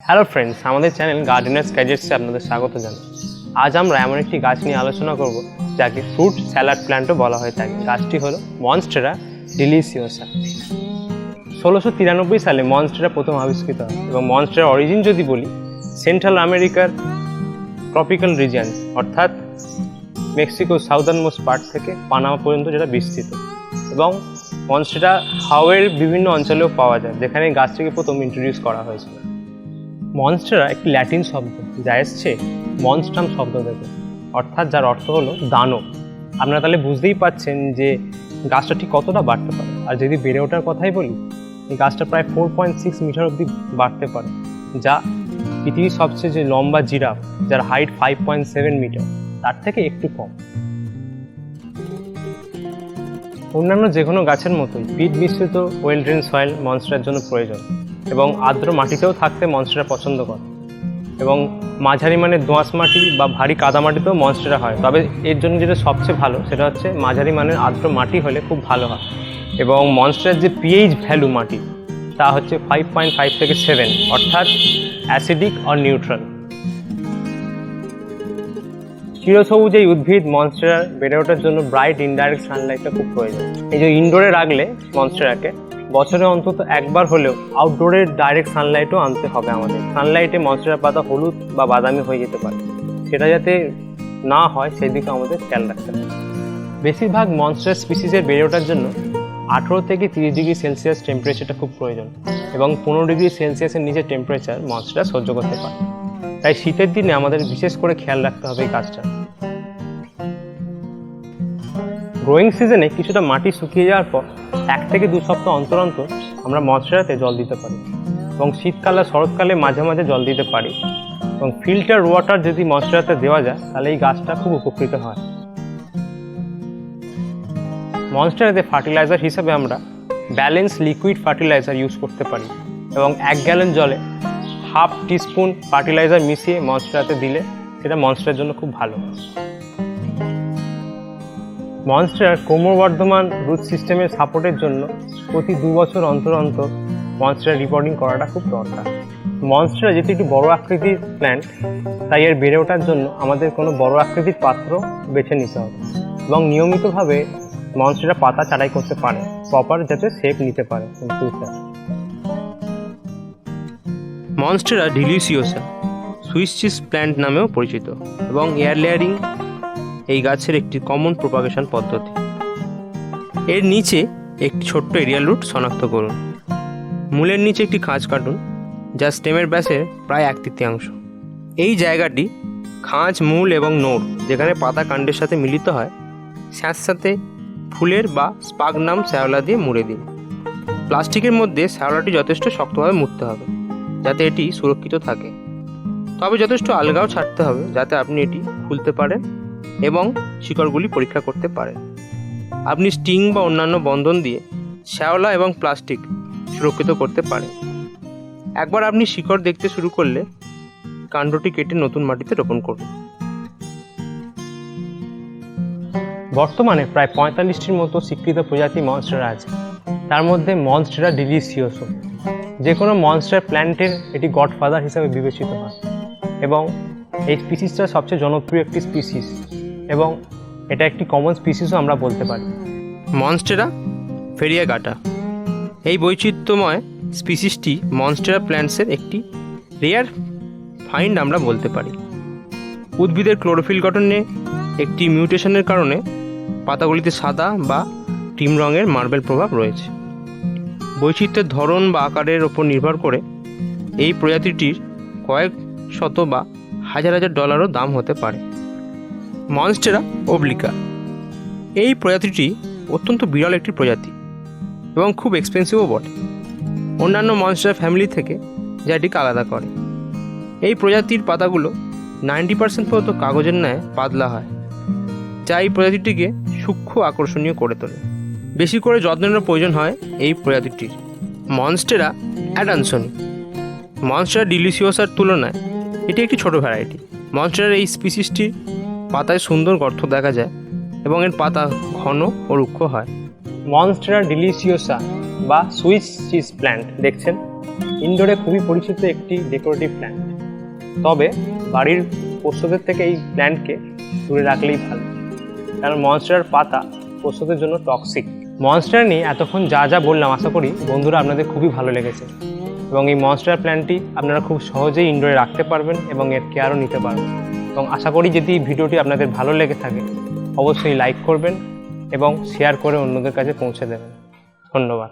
Hello friends, আমাদের channel gardener স্গ্যাজেটসে আপনাদের স্বাগত জানাই। আজ আমরা এমন একটি গাছ নিয়ে আলোচনা করব যাকে ফ্রুট স্যালাড প্ল্যান্টও বলা হয়ে থাকে। গাছটি হলো মনস্টেরা ডিলিসিওসা। 1693 সালে মনস্টেরা প্রথম আবিষ্কৃত হয় এবং মনস্টেরার অরিজিন যদি বলি, সেন্ট্রাল আমেরিকার ট্রপিক্যাল রিজিয়ন অর্থাৎ মেক্সিকোর সাউদার্ন মোস্ট পার্ট থেকে পানামা পর্যন্ত যেটা বিস্তৃত, এবং মনস্টেরা হাওয়ের বিভিন্ন অঞ্চলেও পাওয়া যায়, যেখানে গাছটিকে প্রথম ইন্ট্রোডিউস করা হয়েছিল। মনস্টেরা একটি ল্যাটিন শব্দ যা এসছে মনস্ট্রাম শব্দ থেকে, অর্থাৎ যার অর্থ হলো দানব। আপনারা তাহলে বুঝতেই পাচ্ছেন যে গাছটা ঠিক কতটা বাড়তে পারে। আর যদি বেড়ে ওঠার কথাই বলি, এই গাছটা প্রায় 4.6 মিটার অবধি বাড়তে পারে, যা পৃথিবীর সবচেয়ে যে লম্বা জিরাফ, যার হাইট 5.7 মিটার, তার থেকে একটু কম। অন্যান্য যে কোনো গাছের মতোই পিট মিশ্রিত ওয়েল ড্রেন সয়েল মনস্টেরার জন্য প্রয়োজন, এবং আর্দ্র মাটিতেও থাকতে মনস্টেরা পছন্দ করে, এবং মাঝারি মানের দোআঁশ মাটি বা ভারী কাদা মাটিতেও মনস্টেরা হয়। তবে এর জন্য যেটা সবচেয়ে ভালো সেটা হচ্ছে মাঝারি মানের আর্দ্র মাটি হলে খুব ভালো হয়। এবং মনস্টেরার যে পিএইচ ভ্যালু মাটি, তা হচ্ছে 5.5 থেকে 7, অর্থাৎ অ্যাসিডিক অর নিউট্রাল। চিরসবুজ এই উদ্ভিদ মনস্টেরার বেড়ে ওঠার জন্য ব্রাইট ইনডাইরেক্ট সানলাইটটা খুব প্রয়োজন। এই যে ইনডোরে রাখলে মনস্টেরাকে বছরে অন্তত একবার হলেও আউটডোরের ডাইরেক্ট সানলাইটও আনতে হবে আমাদের। সানলাইটে মনস্টেরার পাতা হলুদ বা বাদামি হয়ে যেতে পারে, সেটা যাতে না হয় সেই দিকে আমাদের খেয়াল রাখতে হবে। বেশিরভাগ মনস্টেরা স্পিসিসের বেড়ে ওঠার জন্য 18 থেকে 30 ডিগ্রি সেলসিয়াস টেম্পারেচারটা খুব প্রয়োজন, এবং 15 ডিগ্রি সেলসিয়াসের নিচে টেম্পারেচার মনস্টেরা সহ্য করতে পারে। তাই শীতের দিনে আমাদের বিশেষ করে খেয়াল রাখতে হবে এই গাছটা। গ্রোয়িং সিজনে কিছুটা মাটি শুকিয়ে যাওয়ার পর 1 থেকে 2 সপ্তাহ অন্তর অন্তর আমরা মনস্টেরাতে জল দিতে পারি, এবং শীতকাল আর শরৎকালে মাঝে মাঝে জল দিতে পারি। এবং ফিল্টার ওয়াটার যদি মনস্টেরাতে দেওয়া যায় তাহলে এই গাছটা খুব উপকৃত হয়। মনস্টেরাতে ফার্টিলাইজার হিসেবে আমরা ব্যালেন্স লিকুইড ফার্টিলাইজার ইউজ করতে পারি, এবং 1 গ্যালন জলে 1/2 টিস্পুন ফার্টিলাইজার মিশিয়ে মনস্টেরাতে দিলে সেটা মনস্টেরার জন্য খুব ভালো। মনস্টেরার ক্রমবর্ধমান রুট সিস্টেমের সাপোর্টের জন্য প্রতি 2 বছর অন্তর অন্তর মনস্টেরা রিপোর্টিং করাটা খুব দরকার। মনস্টেরা যেহেতু একটি বড় আকৃতির প্ল্যান্ট, তাই এর বেড়ে ওঠার জন্য আমাদের কোনো বড় আকৃতির পাত্র বেছে নিতে হবে, এবং নিয়মিতভাবে মনস্টেরা পাতা ছাঁটাই করতে পারে, প্রপার যাতে শেপ নিতে পারে। মনস্টেরা ডিলিসিওসা সুইস চিজ প্ল্যান্ট নামেও পরিচিত, এবং এয়ার লেয়ারিং এই গাছের একটি কমন প্রপাগেশন পদ্ধতি। এর নিচে একটি ছোট্ট এরিয়াল রুট শনাক্ত করুন। মূলের নিচে একটি খাঁজ কাটুন, যা স্টেমের ব্যাসের প্রায় 1/3। এই জায়গাটি খাঁজ, মূল এবং নোড়, যেখানে পাতা কাণ্ডের সাথে মিলিত হয়, স্যাঁতস্যাঁতে ফুলের বা স্পাগনাম শ্যাওলা দিয়ে মুড়ে দিন। প্লাস্টিকের মধ্যে শ্যাওলাটি যথেষ্ট শক্তভাবে মুড়তে হবে যাতে এটি সুরক্ষিত থাকে, তবে যথেষ্ট আলগাও ছাড়তে হবে যাতে আপনি এটি খুলতে পারেন এবং শিকড়গুলি পরীক্ষা করতে পারেন। আপনি স্টিং বা অন্যান্য বন্ধন দিয়ে শ্যাওলা এবং প্লাস্টিক সুরক্ষিত করতে পারেন। একবার আপনি শিকড় দেখতে শুরু করলে কাণ্ডটি কেটে নতুন মাটিতে রোপণ করুন। বর্তমানে প্রায় 45টির মতো স্বীকৃত প্রজাতি মনস্টেরা আছে, তার মধ্যে মনস্টেরা ডিলিসিওসা যে কোনো মনস্টেরা প্ল্যান্টের এটি গডফাদার হিসেবে বিবেচিত হয়, এবং এই স্পিসিসটা সবচেয়ে জনপ্রিয় একটি স্পিসিস, এবং এটা একটি কমন স্পিসিসও আমরা বলতে পারি। মনস্টেরা ভেরিয়েগাটা এই বৈচিত্র্যময় স্পিসিসটি মনস্টেরা প্ল্যান্টসের একটি রেয়ার ফাইন্ড আমরা বলতে পারি। উদ্ভিদের ক্লোরোফিল গঠনে একটি মিউটেশনের কারণে পাতাগুলিতে সাদা বা ক্রিম রঙের মার্বেল প্রভাব রয়েছে। বৈচিত্র্যের ধরন বা আকারের ওপর নির্ভর করে এই প্রজাতিটির কয়েক শত বা হাজার হাজার ডলারও দাম হতে পারে। মনস্টেরা ওবলিকা এই প্রজাতিটি অত্যন্ত বিরল একটি প্রজাতি এবং খুব এক্সপেন্সিভও বটে অন্যান্য মনস্টেরা ফ্যামিলি থেকে, যা এটিকে আলাদা করে। এই প্রজাতির পাতাগুলো 90% পর্যন্ত কাগজের ন্যায় পাতলা হয়, যা এই প্রজাতিটিকে সূক্ষ্ম আকর্ষণীয় করে তোলে। বেশি করে যত্নের প্রয়োজন হয় এই প্রজাতিটির। মনস্টেরা অ্যাডানসনি মনস্টেরা ডিলিসিওসার তুলনায় এটি একটি ছোট ভ্যারাইটি। মনস্টেরার এই স্পিসিসটির পাতায় সুন্দর গর্ত দেখা যায় এবং এর পাতা ঘন ও রুক্ষ হয়। মনস্টেরা ডিলিসিওসা বা সুইস চিজ প্ল্যান্ট দেখছেন, ইনডোরে খুবই পরিচিত একটি ডেকোরেটিভ প্ল্যান্ট, তবে বাড়ির পোষ্যদের থেকে এই প্ল্যান্টকে দূরে রাখলেই ভালো, কারণ মনস্টেরার পাতা পোষ্যদের জন্য টক্সিক। মনস্টেরা নিয়ে এতক্ষণ যা যা বললাম আশা করি বন্ধুরা আপনাদের খুবই ভালো লেগেছে, এবং এই মনস্টেরা প্ল্যান্টটি আপনারা খুব সহজেই ইনডোরে রাখতে পারবেন এবং এর কেয়ারও নিতে পারবেন। এবং আশা করি যদি ভিডিওটি আপনাদের ভালো লেগে থাকে অবশ্যই লাইক করবেন এবং শেয়ার করে অন্যদের কাছে পৌঁছে দেবেন। ধন্যবাদ।